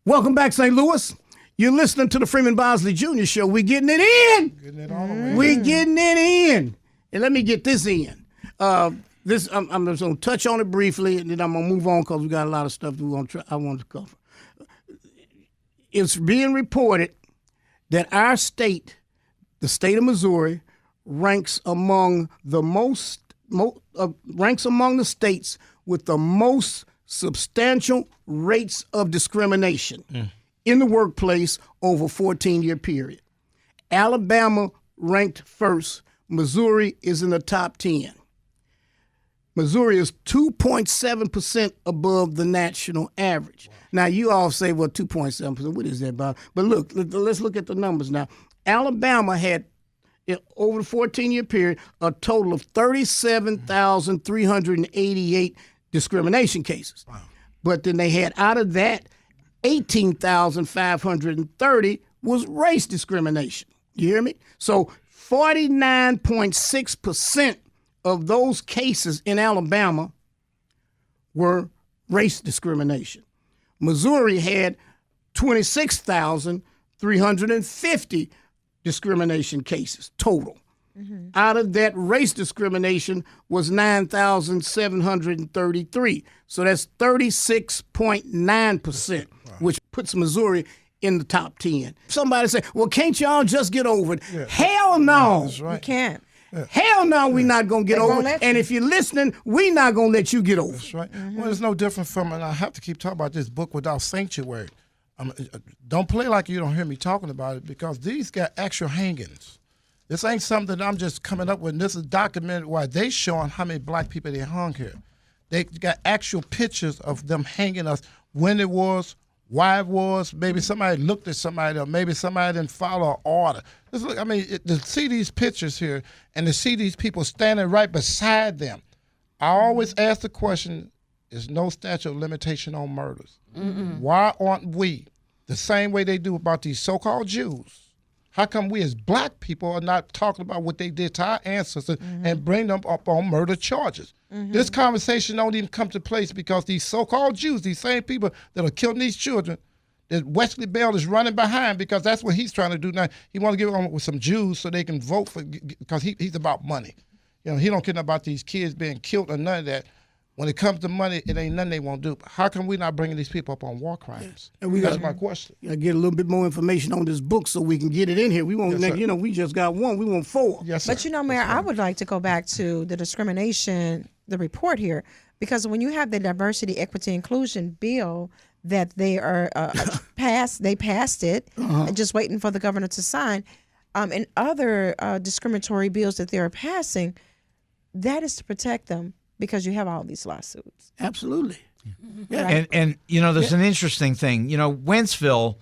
Welcome back, St. Louis. You're listening to the Freeman Bosley Jr. Show. We're getting it in. Getting it all the way. We're getting it in. And let me get this in. I'm just going to touch on it briefly, and then I'm going to move on because we got a lot of stuff I want to cover. It's being reported that our state, the state of Missouri, ranks among the states with the most substantial rates of discrimination in the workplace over a 14-year period. Alabama ranked first. Missouri is in the top 10. Missouri is 2.7% above the national average. Wow. Now, you all say, well, 2.7%, what is that about? But look, let's look at the numbers now. Alabama had, over the 14-year period, a total of 37,388 discrimination cases. Wow. But then they had, out of that, 18,530 was race discrimination. You hear me? So 49.6% of those cases in Alabama were race discrimination. Missouri had 26,350 discrimination cases total. Mm-hmm. Out of that, race discrimination was 9,733. So that's 36.9%, which puts Missouri in the top 10. Somebody say, well, can't y'all just get over it? Yeah. Hell no. That's right. You can't. Yeah. Hell no, we're not going to get over it. And if you're listening, we're not going to let you get over it. That's right. Mm-hmm. Well, it's no different from, and I have to keep talking about this book Without Sanctuary. Don't play like you don't hear me talking about it, because these got actual hangings. This ain't something that I'm just coming up with. This is documented why they showing how many black people they hung here. They got actual pictures of them hanging us, when it was, why it was. Maybe somebody looked at somebody, or maybe somebody didn't follow an order. Just look, to see these pictures here and to see these people standing right beside them, I always ask the question, is no statute of limitation on murders? Mm-mm. Why aren't we the same way they do about these so-called Jews? How come we as black people are not talking about what they did to our ancestors and bring them up on murder charges? Mm-hmm. This conversation don't even come to place because these so-called Jews, these same people that are killing these children, that Wesley Bell is running behind, because that's what he's trying to do now. He want to get on with some Jews so they can vote for, because he's about money. You know, he don't care about these kids being killed or none of that. When it comes to money, it ain't nothing they won't do. How come we not bringing these people up on war crimes? And that's my question. I get a little bit more information on this book so we can get it in here. We won't, we just got one. We want four. Yes, sir. But Mayor, I would like to go back to the discrimination, the report here, because when you have the diversity, equity, inclusion bill that they are passed it, and just waiting for the governor to sign, and other discriminatory bills that they are passing, that is to protect them. Because you have all these lawsuits. Absolutely. Yeah. And there's an interesting thing. Wentzville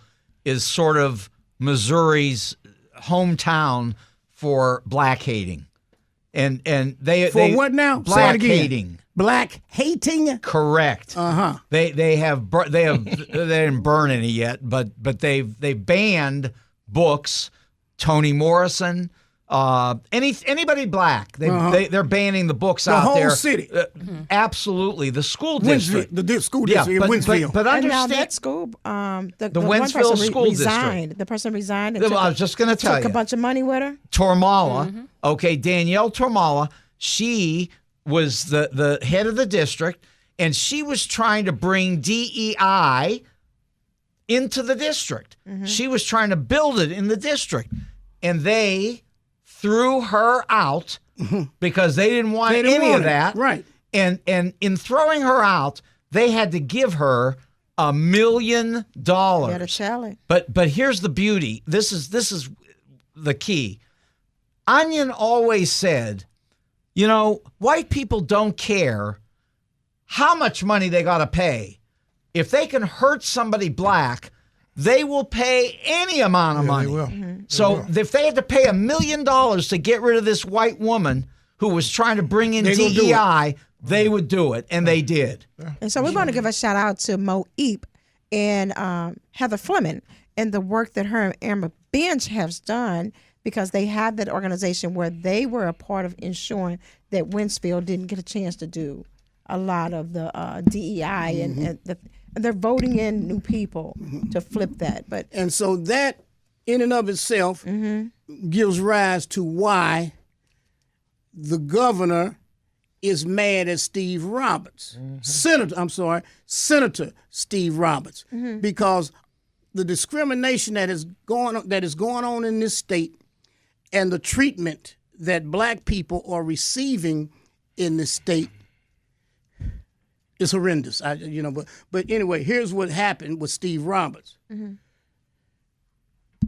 is sort of Missouri's hometown for black hating. And they what now? Black hating. Black hating? Correct. Uh-huh. They didn't burn any yet, but they've banned books, Toni Morrison, anybody black, they're banning the books out there. The whole city. Absolutely. The school district. The school district in Wentzville. But understand, and now that school, the Wentzville school resigned. district. The person resigned and I was just going to tell you. Took a bunch of money with her. Tormala, Danielle Tormala, she was the head of the district, and she was trying to bring DEI into the district. Mm-hmm. She was trying to build it in the district. And they threw her out because they didn't want any of that. Right. And in throwing her out, they had to give her $1 million. Got a challenge. But here's the beauty. This is the key. Onion always said, white people don't care how much money they got to pay. If they can hurt somebody black, they will pay any amount of money. They will. Mm-hmm. So if they had to pay $1 million to get rid of this white woman who was trying to bring in DEI, they would do it, and they did. And so we want to give a shout out to Mo Eep and Heather Fleming and the work that her and Amber Bench has done, because they had that organization where they were a part of ensuring that Wentzville didn't get a chance to do a lot of the DEI and They're voting in new people to flip that. But And so that in and of itself gives rise to why the governor is mad at Steve Roberts. Senator Steve Roberts, because the discrimination that is going on in this state and the treatment that black people are receiving in this state is horrendous. But anyway, here's what happened with Steve Roberts.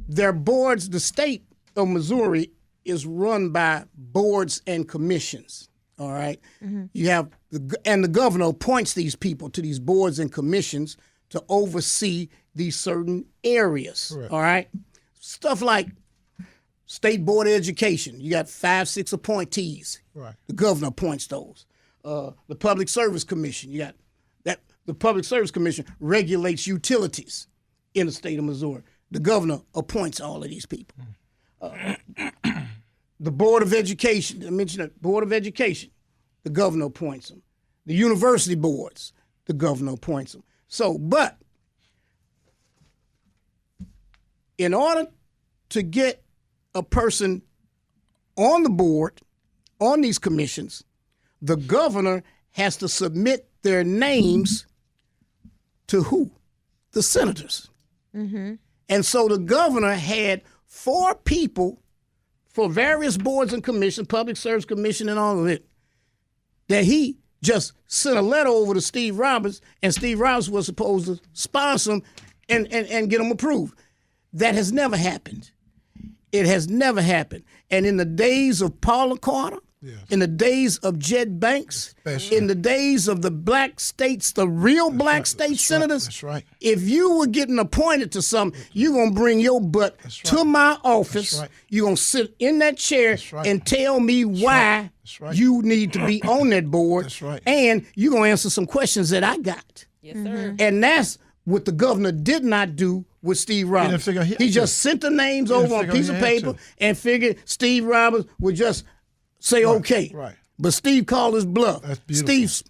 Their boards, the state of Missouri is run by boards and commissions. All right, you have the governor appoints these people to these boards and commissions to oversee these certain areas. Correct. All right, stuff like State Board of Education. You got 5-6 appointees. Right, the governor appoints those. The Public Service Commission. You got that. The Public Service Commission regulates utilities in the state of Missouri. The governor appoints all of these people. The Board of Education, I mentioned that, Board of Education, the governor appoints them. The university boards, the governor appoints them. So, but in order to get a person on the board, on these commissions, the governor has to submit their names to who? The senators. And so the governor had 4 people for various boards and commissions, Public Service Commission and all of it, that he just sent a letter over to Steve Roberts, and Steve Roberts was supposed to sponsor them and get them approved. That has never happened. It has never happened. And in the days of Paula Carter, in the days of Jed Banks, in the days of the black states, the real black state senators, that's right. If you were getting appointed to something, you're going to bring your butt to my office. Right. You're going to sit in that chair and tell me why you need to be on that board. That's right. And you're going to answer some questions that I got. Yes, sir. And that's what the governor did not do with Steve Roberts. He just sent the names over on a piece of paper and figured Steve Roberts would just say okay. Right. But Steve called his bluff. That's beautiful. Steve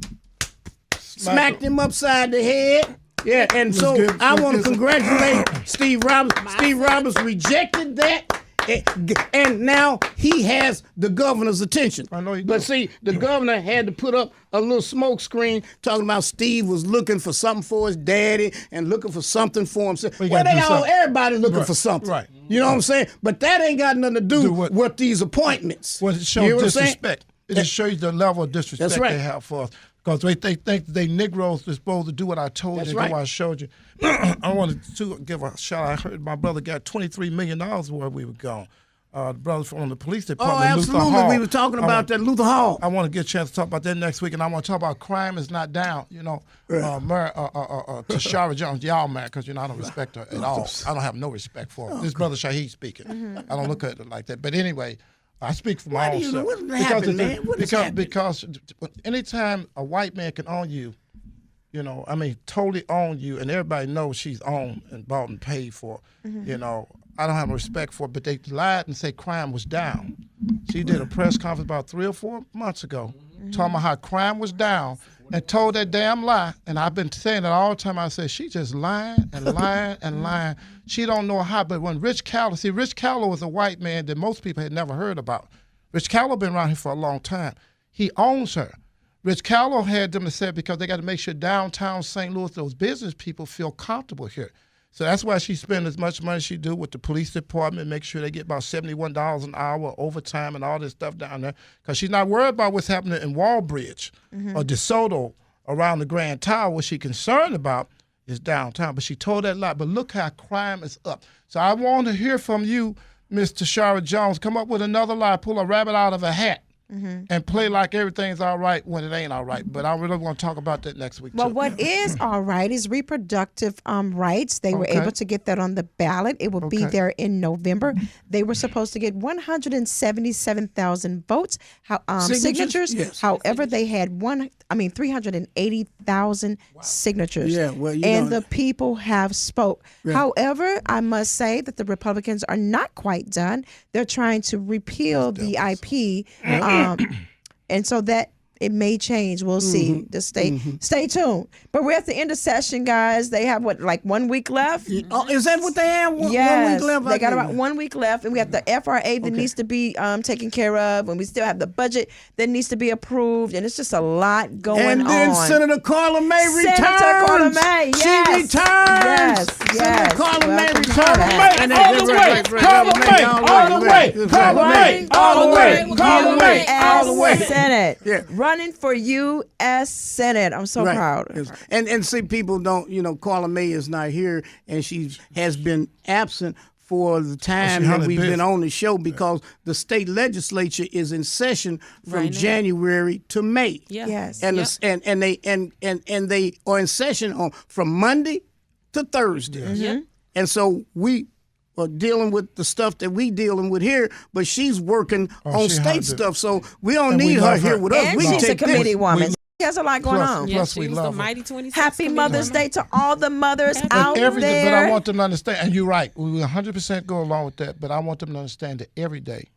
smacked him upside the head. Yeah, and so I want to congratulate Steve Roberts. Steve Roberts rejected that, and now he has the governor's attention. I know he But does. see, the governor had to put up a little smoke screen talking about Steve was looking for something for his daddy and looking for something for himself. Well, Well, gotta they do all, something. everybody looking Right, for something. right. You know what I'm saying? But that ain't got nothing to do what? with these appointments. Well, it You shows know what I'm saying? disrespect. It just shows you the level of disrespect That's right. they have for us. Because they think they Negroes are supposed to do what I told That's you, right. do what I showed you. I wanted to give a shout out. I heard my brother got $23 million where we were going. The brother from the police department, Oh, Luther absolutely. Hall. We were talking about that Luther Hall. I want to get a chance to talk about that next week, and I want to talk about crime is not down. You know, Tashara Jones, y'all mad because I don't respect her at all. I don't have no respect for her. This brother Shahid speaking. I don't look at her like that. But anyway, I speak for my own self. What happened, man? What is happening? Because anytime a white man can own you, totally own you, and everybody knows she's owned and bought and paid for. I don't have respect for it, but they lied and say crime was down. She did a press conference about 3 or 4 months ago, talking about how crime was down, and told that damn lie. And I've been saying it all the time. I said, she just lying and lying and lying. She don't know how, but when Rich Callow was a white man that most people had never heard about. Rich Callow been around here for a long time. He owns her. Rich Callow had them to say because they got to make sure downtown St. Louis, those business people feel comfortable here. So that's why she spends as much money as she do with the police department, make sure they get about $71 an hour overtime and all this stuff down there. Because she's not worried about what's happening in Walbridge or DeSoto around the Grand Tower. What she's concerned about is downtown. But she told that lie. But look how crime is up. So I want to hear from you, Ms. Tashara Jones. Come up with another lie, pull a rabbit out of a hat. And play like everything's all right when it ain't all right. But I really want to talk about that next week, Well, too. what is all right is reproductive rights. They were able to get that on the ballot. It will be there in November. They were supposed to get 177,000 votes, signatures. Yes. However, they had 380,000 signatures. Yeah, well, and the people have spoke. Yeah. However, I must say that the Republicans are not quite done. They're trying to repeal the IP. And so that It may change. We'll see. Just stay tuned. But we're at the end of session, guys. They have like 1 week left. Oh, is that what they have? One Yes, week left? they got about 1 week left, and we have the FRA that needs to be taken care of, and we still have the budget that needs to be approved, and it's just a lot going on. And then Senator Carla May returns. Senator Carla May, yes. She returns. Senator Carla May Welcome returns. to that. all the way, Carla May, all the way, Carla May, all the way, Carla May, all the way. Senate. Yeah. Running for U.S. Senate. I'm so proud. Yes. And see, people don't, Carla May is not here, and she has been absent for the time that we've been on the show because the state legislature is in session from January to May. Yeah. Yes. And they are in session from Monday to Thursday. And so we are dealing with the stuff that we dealing with here, but she's working on state stuff, so we don't need her here with us. And We she's a take committee this. woman. She has a lot going on. Yeah, Plus she we was love the her. mighty 26. Happy Mother's Day to all the mothers out But there. I want them to understand, and you're right, we 100% go along with that, but I want them to understand that every day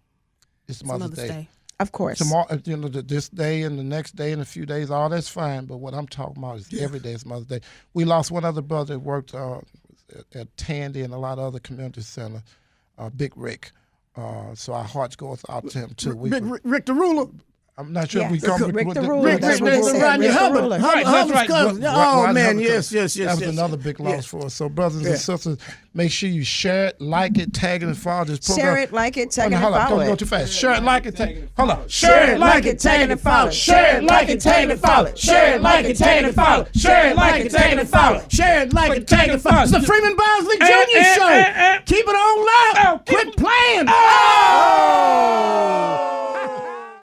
is Mother's Day. Of course. Tomorrow, this day and the next day and a few days, all that's fine, but what I'm talking about is every day is Mother's Day. We lost one other brother that worked at Tandy and a lot of other community centers, Big Rick. So our hearts go out to him, too. Big Rick the Ruler. I'm not sure if we Yes. call him Rick the Ruler. Rick That's what they said. Rodney Rick the Hubbard. Ruler. Hubbard's cousin. Oh, man, yes. That was another big loss for us. So, brothers and sisters, make sure you share it, like it, tag it, and follow this program. Share it, like it, tag it, and Hold on, follow don't go it. too fast. Share it, like it, tag it. Hold on. Share it, like it, tag it, and follow it. Share it, like it, tag it, and follow it. Share it, like it, tag it, and follow it. Share it, like it, tag it, and follow it. Share it, like it, tag it, and follow it. It's the Freeman Bosley Jr. Show. Keep it on loud. Quit playing. Oh!